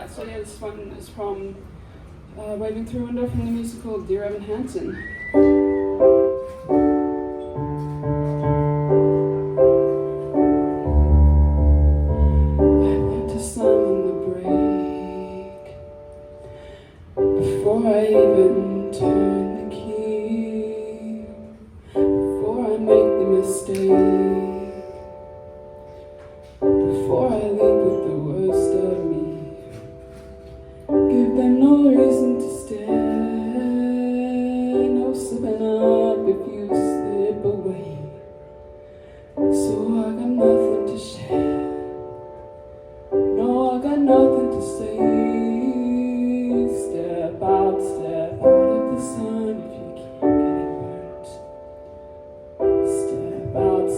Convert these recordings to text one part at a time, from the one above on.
So yeah, this one is from Waving Through a Window from the musical Dear Evan Hansen. I went to summon the break before I even turn the key, before I make the mistake, before I leave with the worst of me. Give them no reason to stare, no slipping up if you slip away. So I got nothing to share, no, I got nothing to say. Step out of the sun if you keep getting burnt. Step out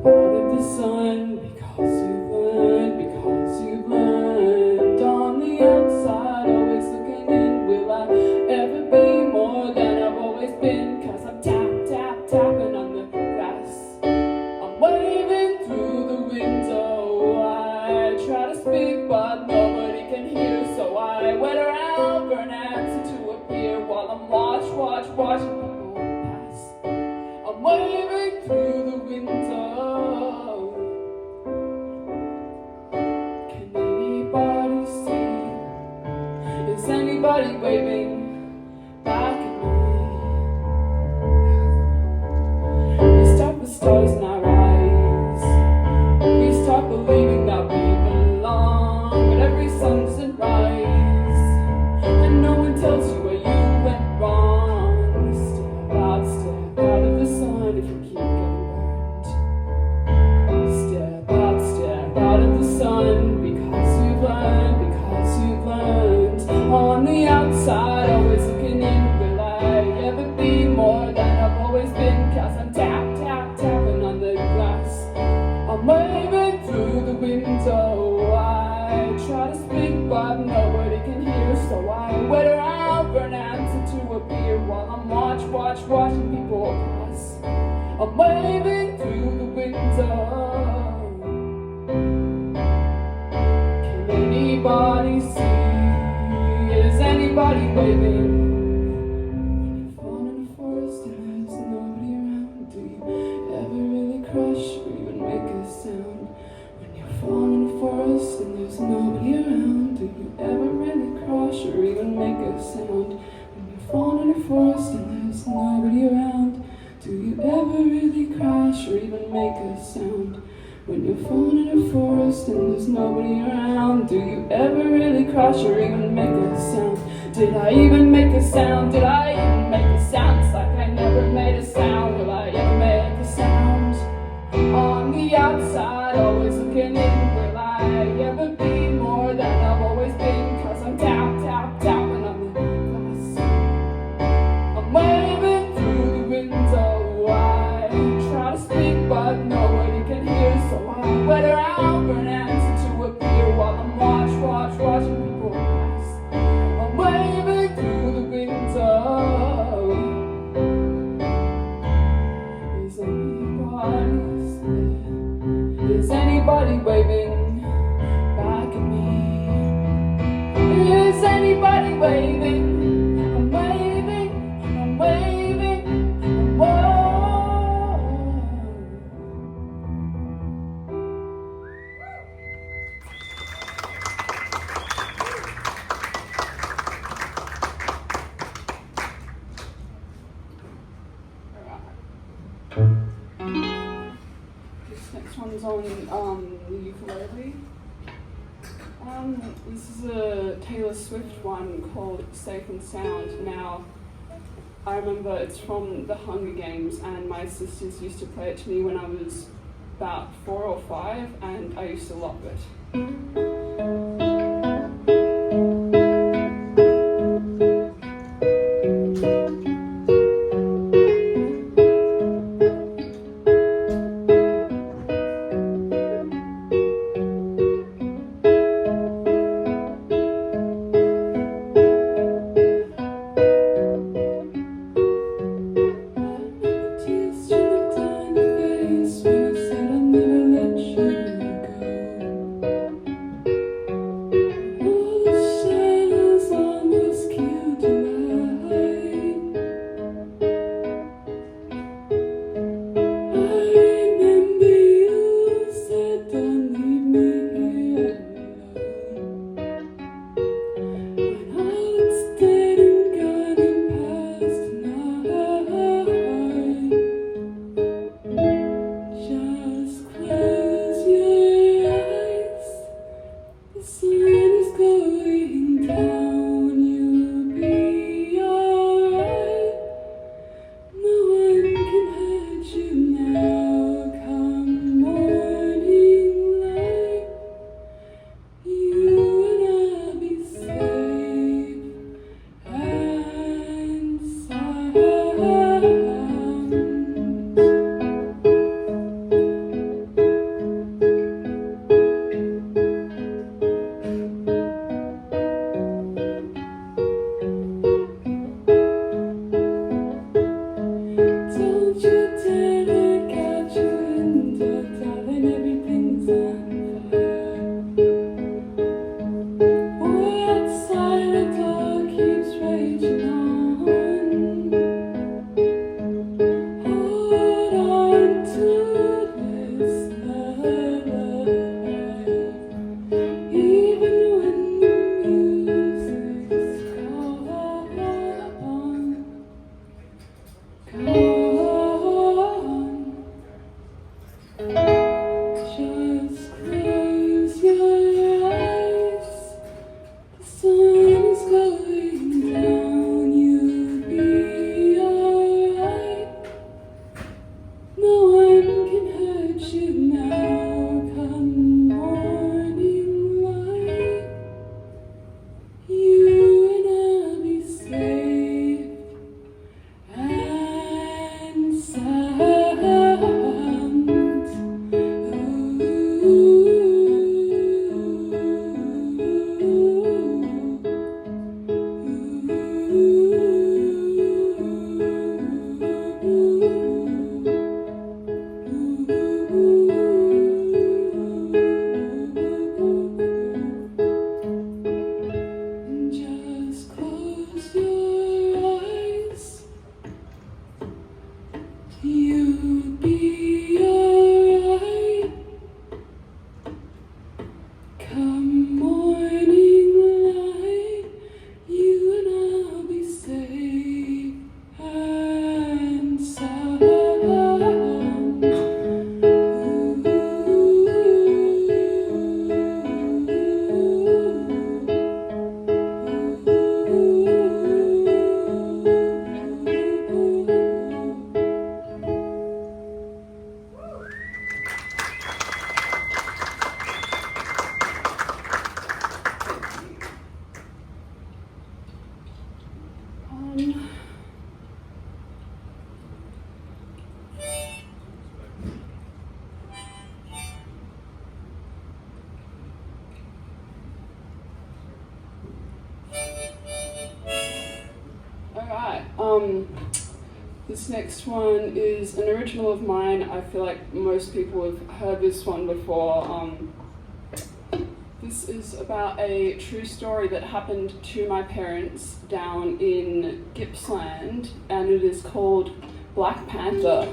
of the sun because you've learned, because you've learned. On the outside, always looking in, will I ever be more than I've always been? Cause I'm tapping on the glass, I'm waving through the window. I try to speak but nobody can hear, so I wait around for an answer to appear while I'm watching people pass. I'm waving through the window. Can anybody see? Is anybody waving back at me? We start with stars in our eyes. We start believing that we belong, but every sun doesn't rise, and no one tells you where you went wrong. Step out of the sun if you keep getting burned. Step out of the sun because you've learned, because you've learned. On the outside, always looking in, will I ever be more than I've always been? Cause I'm tapping on the glass, I'm waving through the window. I try to speak but nobody can hear, so I wait around for an answer to appear while I'm watching people pass. I'm waving through the window. Can anybody see? Is anybody waving? When you fall in the forest and there's nobody around, do you ever really crush or even make a sound? When you fall in the forest and there's nobody around, do you ever really crush or even make a sound? When you fall in the forest and there's nobody around, do you ever really crash or even make a sound? When you're falling in a forest and there's nobody around, do you ever really crash or even make a sound? Did I even make a sound? Did I even make a sound? It's like I never made a sound. Will I ever make a sound? On the outside, always looking in, will I ever be more than I've always been? Cause I'm tapping on the glass, I'm waving through the window. I try to speak but nobody can hear, so I wait around for an answer to appear while I'm watching people pass. I'm waving through the window. Is anybody waving back at me? Is anybody waving? I'm waving, I'm waving, I'm waving. This next one's on the ukulele. This is a Taylor Swift one called Safe and Sound. Now, I remember it's from the Hunger Games, and my sisters used to play it to me when I was about 4 or 5, and I used to love it. Come morning light, you and I'll be safe and sound. Alright, this next one is an original of mine. I feel like most people have heard this one before. This is about a true story that happened to my parents down in Gippsland, and it is called Black Panther.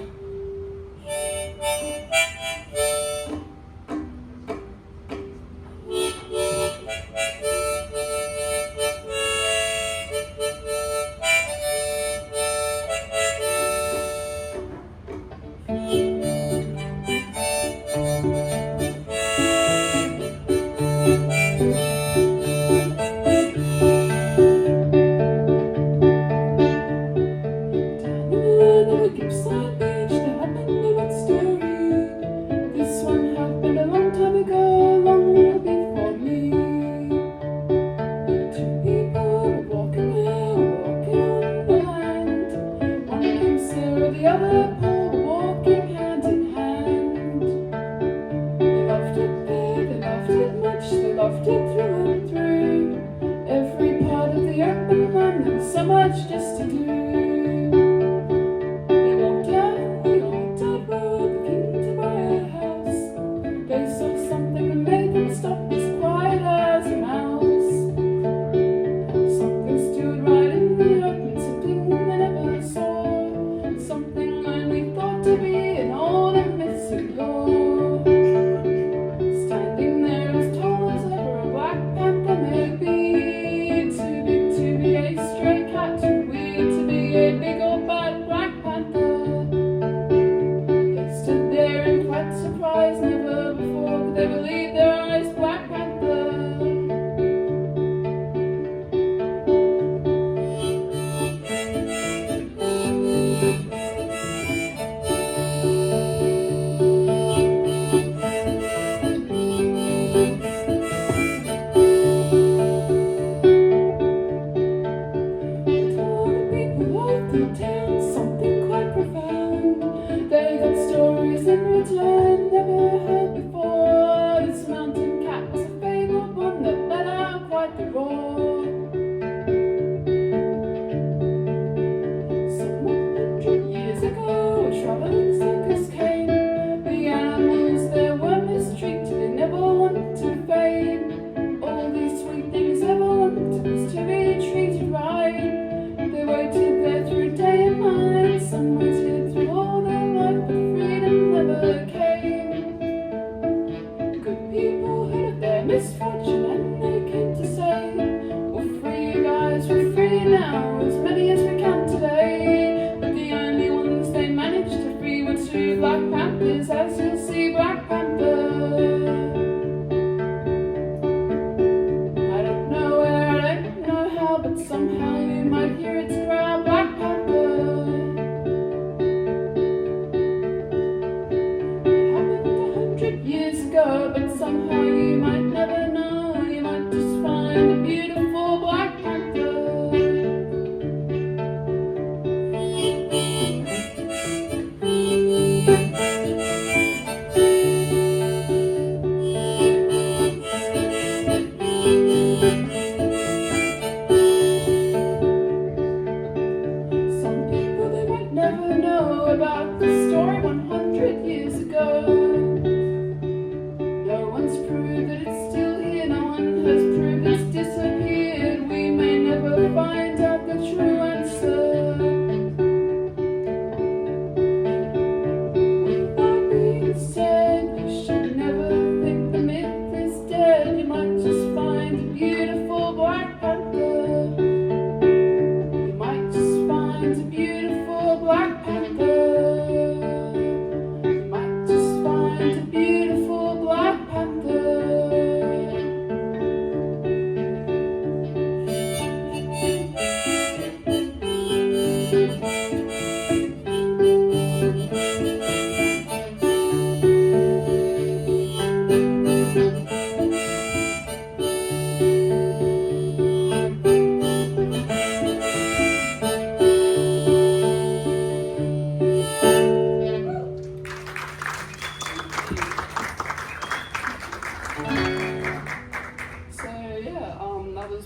Just to do. They walked down the old dirt road, looking to buy a house. They saw something that made them stop as quiet as a mouse. Something stood right in the open, something they never saw, something only thought to be an old and missing yore. Standing there as tall as ever a black panther may be, too big to be a stray cat, too weird to be a big old bad black panther. They stood there in quite surprise, never before could they believe their eyes. Black Panther. Something quite profound. They got stories in return never heard before. This mountain cat was a fabled one that let out quite the roar. Some 100 years ago, a traveling circus came. The animals there were mistreated, they never wanted fame. All these sweet things ever wanted was to be treated right. They waited there through day and night, some waited through all their life, but freedom never came. Good people heard of their misfortune and they came to say, we're free you guys, we're free now, as many as we can today. But the only ones they managed to free were two black panthers, as you'll see. Black Panther. I don't know where, I don't know how, but somehow you might hear its growl. Black Panther. It happened 100 years ago, but somehow you might never know.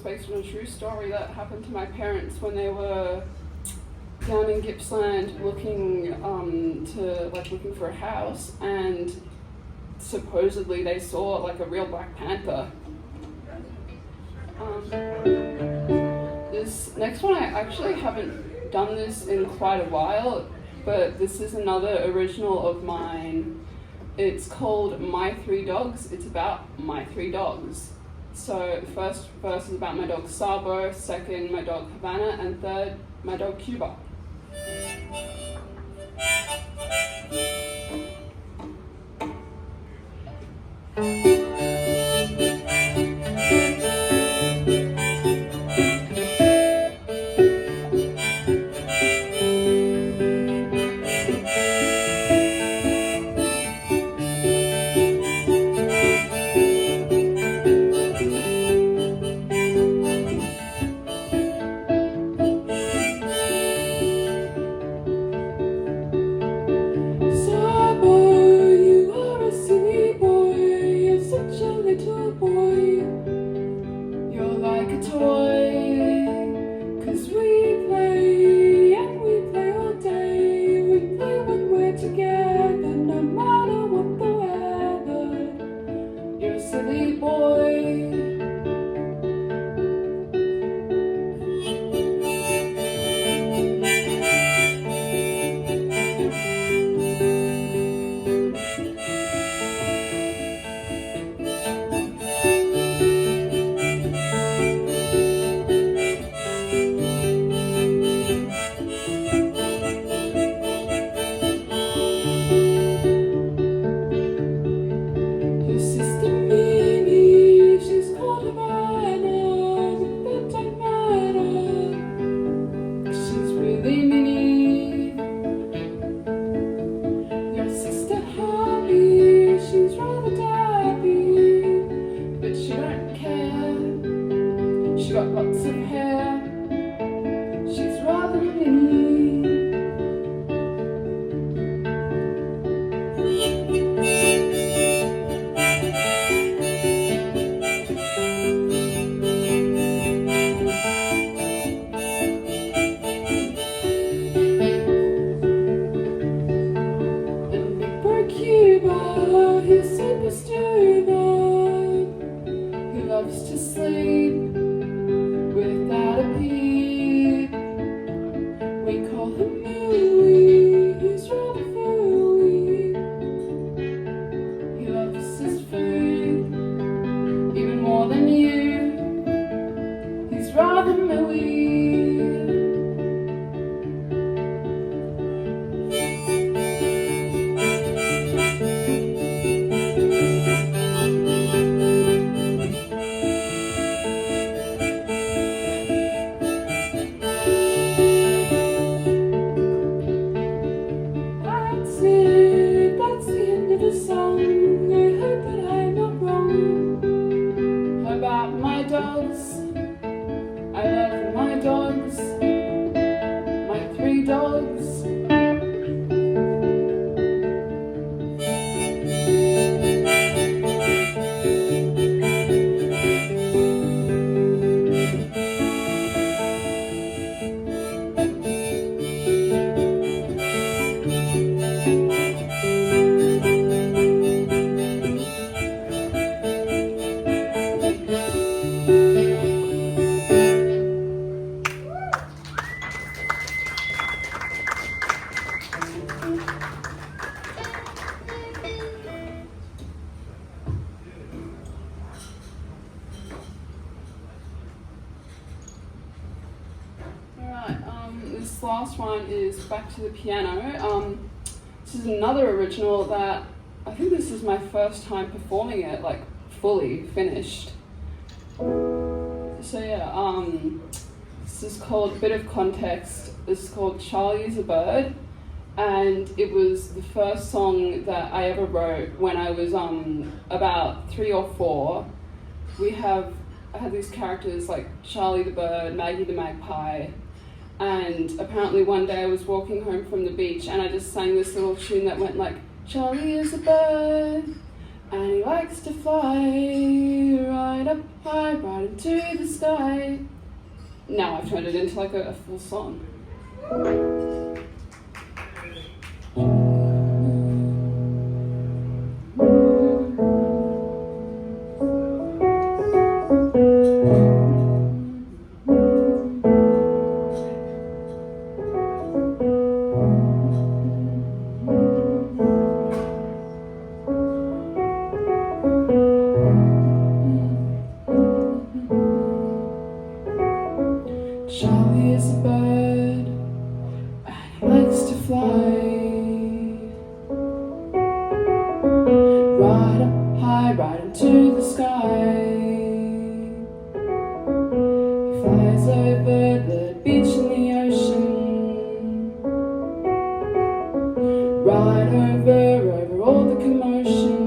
based on a true story that happened to my parents when they were down in Gippsland looking for a house, and supposedly they saw like a real Black Panther. This next one, I actually haven't done this in quite a while, but this is another original of mine. It's called My Three Dogs. It's about my three dogs. So first verse is about my dog Sabo, second my dog Havana, and third my dog Cuba. This last one is Back to the Piano. This is another original that I think this is my first time performing it, like fully finished. So yeah, this is called, bit of context, this is called Charlie is a Bird, and it was the first song that I ever wrote when I was about 3 or 4. I had these characters like Charlie the Bird, Maggie the Magpie, and apparently one day I was walking home from the beach and I just sang this little tune that went like, Charlie is a bird and he likes to fly right up high, right into the sky. Now I've turned it into like a full song. Charlie is a bird, and he likes to fly. Right up high, right into the sky. He flies over the beach and the ocean. Right over all the commotion.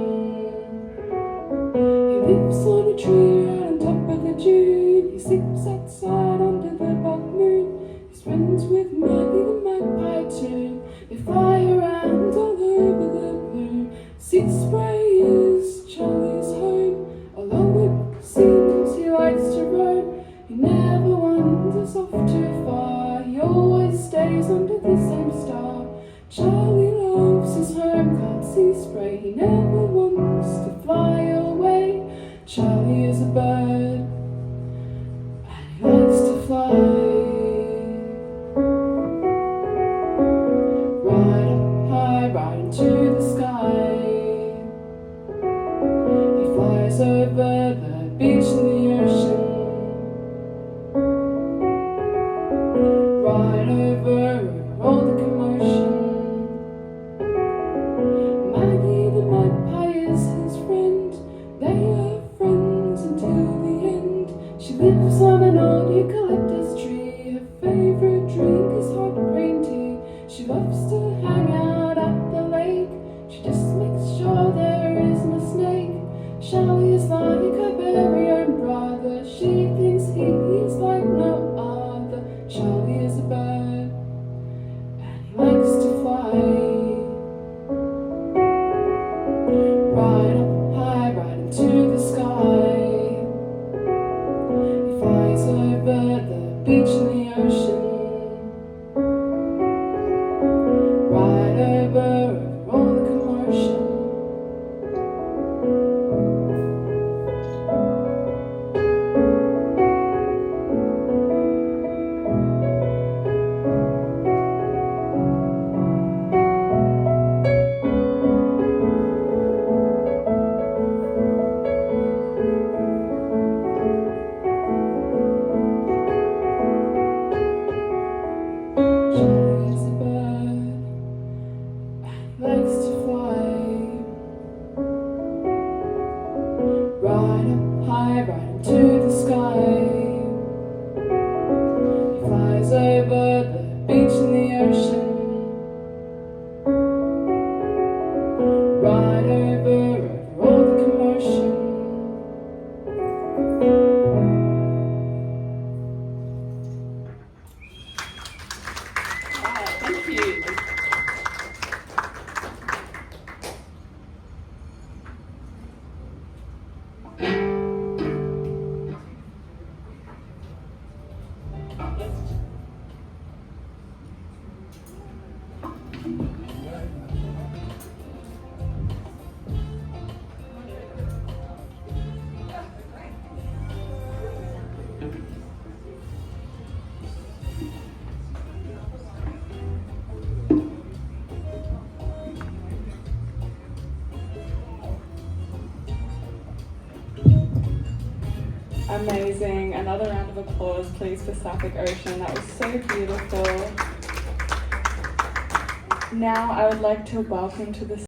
He lives on a tree right on top of the dune. He sleeps outside under the bog moon. He's friends with Maggie the magpie too. They fly around all over the blue. Seed spray is Charlie's home. Although it seems he likes to roam, he never wanders off too far. He always stays under the same star. Charlie loves his home, can't see spray. He never wants to fly away. Charlie is a bird, and he likes to fly. Right up high, right into the sky. He flies over the beach and the ocean. Right over all the commotion. Maggie the magpie is his friend. They are friends until the end. She lives on an old eucalyptus tree. Her favorite drink is hot green tea. She loves to hang out at the lake. She just makes sure there isn't a snake. Charlie is like her very own brother. She thinks he is like no other. Charlie is a bird, and he likes to fly. Right up high, right into the sky. He flies over the beach and the ocean. Right over all the commotion. Charlie is a bird, and he likes to fly. Right up high, right into the sky. He flies over the beach and the ocean. Right over all the commotion. Wow, thank you. Amazing. Another round of applause, please, for Sapphic Ocean. That was so beautiful. Now I would like to welcome to the